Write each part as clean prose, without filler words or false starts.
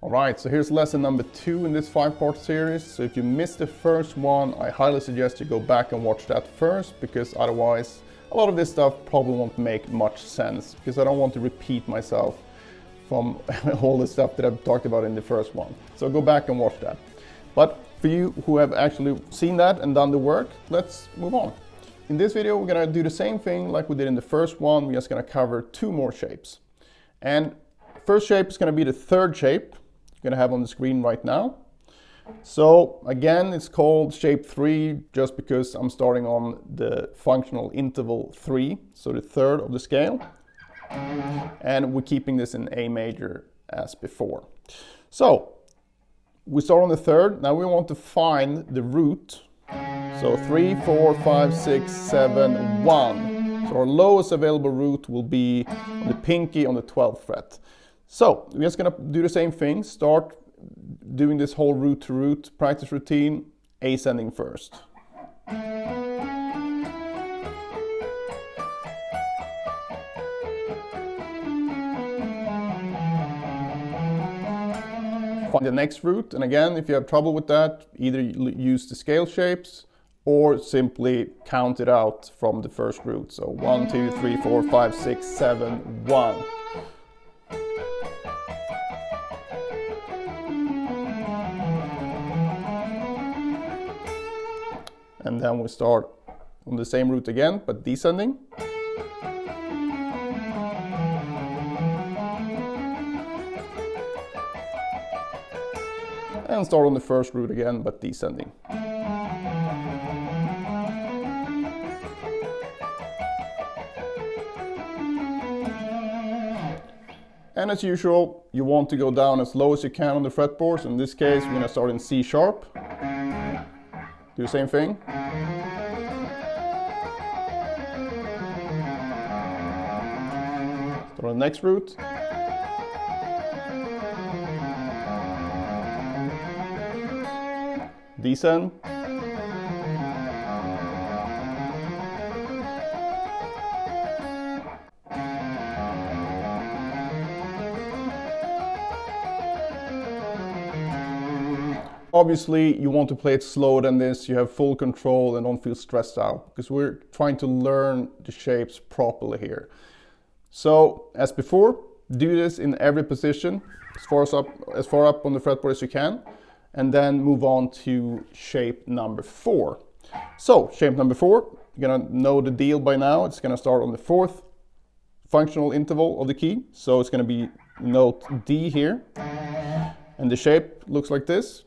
Alright, so here's lesson number 2 in this 5-part series. So if you missed the first one, I highly suggest you go back and watch that first, because otherwise a lot of this stuff probably won't make much sense, because I don't want to repeat myself from all the stuff that I've talked about in the first one. So go back and watch that. But for you who have actually seen that and done the work, let's move on. In this video, we're gonna do the same thing like we did in the first one. We're just gonna cover 2 more shapes. And first shape is gonna be the third shape you're gonna have on the screen right now. So again, it's called shape 3 just because I'm starting on the functional interval 3, so the third of the scale. And we're keeping this in A major as before. So we start on the third. Now we want to find the root. So 3, 4, 5, 6, 7, 1. So our lowest available root will be the pinky on the 12th fret. So we're just going to do the same thing. Start doing this whole root to root practice routine, ascending first. Find the next root, and again, if you have trouble with that, either use the scale shapes or simply count it out from the first root. So 1, 2, 3, 4, 5, 6, 7, 1. And then we start on the same root again, but descending. And start on the first root again, but descending. And as usual, you want to go down as low as you can on the fretboards. In this case, we're going to start in C sharp. Do the same thing. Start on the next root. Descend. Obviously, you want to play it slower than this. You have full control and don't feel stressed out, because we're trying to learn the shapes properly here. So, as before, do this in every position, as far up on the fretboard as you can, and then move on to shape number 4. So, shape number 4, you're gonna know the deal by now. It's gonna start on the 4th functional interval of the key. So it's gonna be note D here. And the shape looks like this.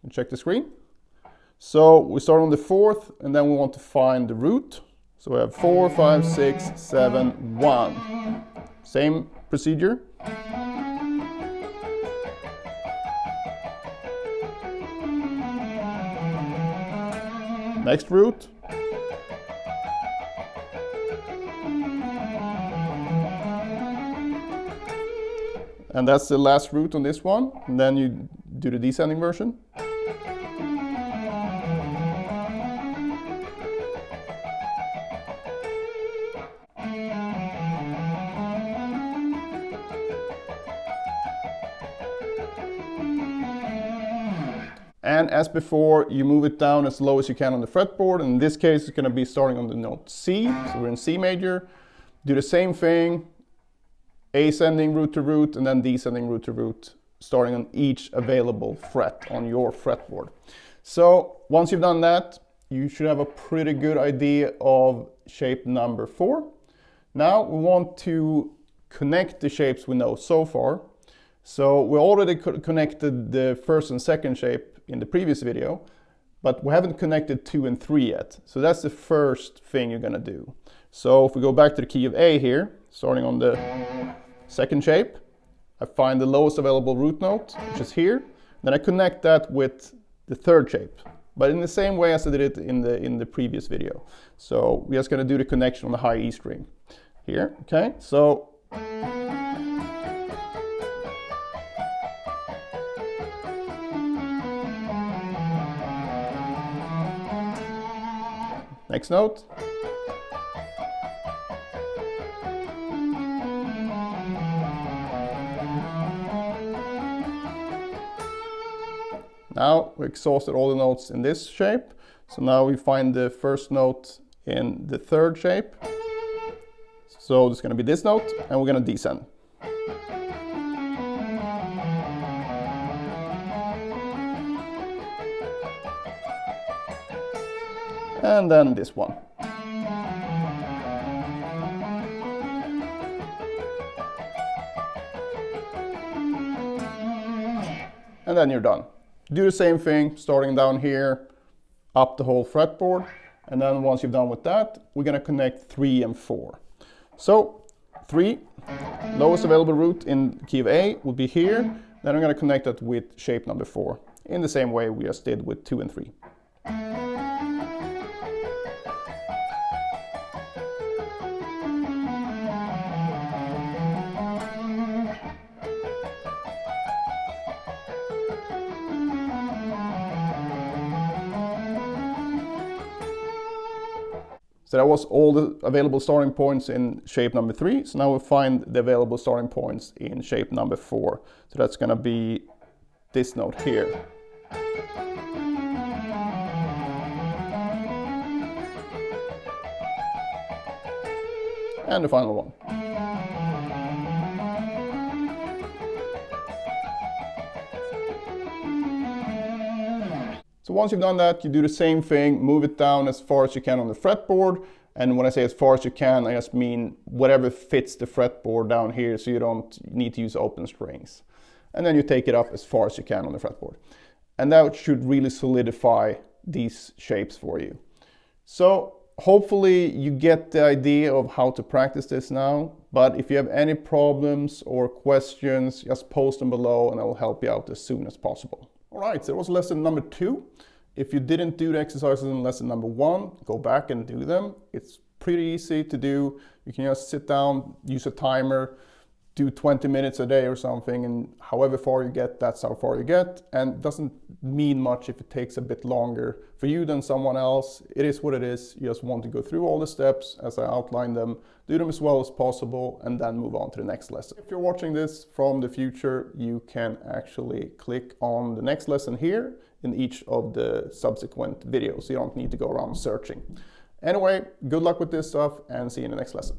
Check the screen. So we start on the 4th, and then we want to find the root. So we have 4, 5, 6, 7, 1. Same procedure. Next root. And that's the last root on this one. And then you do the descending version. And as before, you move it down as low as you can on the fretboard. In this case, it's going to be starting on the note C. So we're in C major. Do the same thing, ascending root to root, and then descending root to root, starting on each available fret on your fretboard. So once you've done that, you should have a pretty good idea of shape number 4. Now we want to connect the shapes we know so far. So we already connected the first and second shape in the previous video, but we haven't connected 2 and 3 yet. So that's the first thing you're gonna do. So if we go back to the key of A here, starting on the second shape, I find the lowest available root note, which is here. Then I connect that with the third shape, but in the same way as I did it in the previous video. So we're just gonna do the connection on the high E string here, okay? So next note. Now we exhausted all the notes in this shape. So now we find the first note in the third shape. So it's going to be this note, and we're going to descend. And then this one. And then you're done. Do the same thing, starting down here, up the whole fretboard. And then once you've done with that, we're going to connect 3 and 4. So 3, lowest available root in key of A would be here. Then I'm going to connect that with shape number 4 in the same way we just did with 2 and 3. So that was all the available starting points in shape number 3. So now we'll find the available starting points in shape number 4. So that's going to be this note here. And the final one. So once you've done that, you do the same thing, move it down as far as you can on the fretboard. And when I say as far as you can, I just mean whatever fits the fretboard down here, so you don't need to use open strings. And then you take it up as far as you can on the fretboard. And that should really solidify these shapes for you. So hopefully you get the idea of how to practice this now. But if you have any problems or questions, just post them below and I will help you out as soon as possible. Alright, so that was lesson number 2. If you didn't do the exercises in lesson number 1, go back and do them. It's pretty easy to do. You can just sit down, use a timer, do 20 minutes a day or something, and however far you get, that's how far you get. And it doesn't mean much if it takes a bit longer for you than someone else. It is what it is. You just want to go through all the steps as I outlined them, do them as well as possible, and then move on to the next lesson. If you're watching this from the future, you can actually click on the next lesson here in each of the subsequent videos. You don't need to go around searching. Anyway, good luck with this stuff and see you in the next lesson.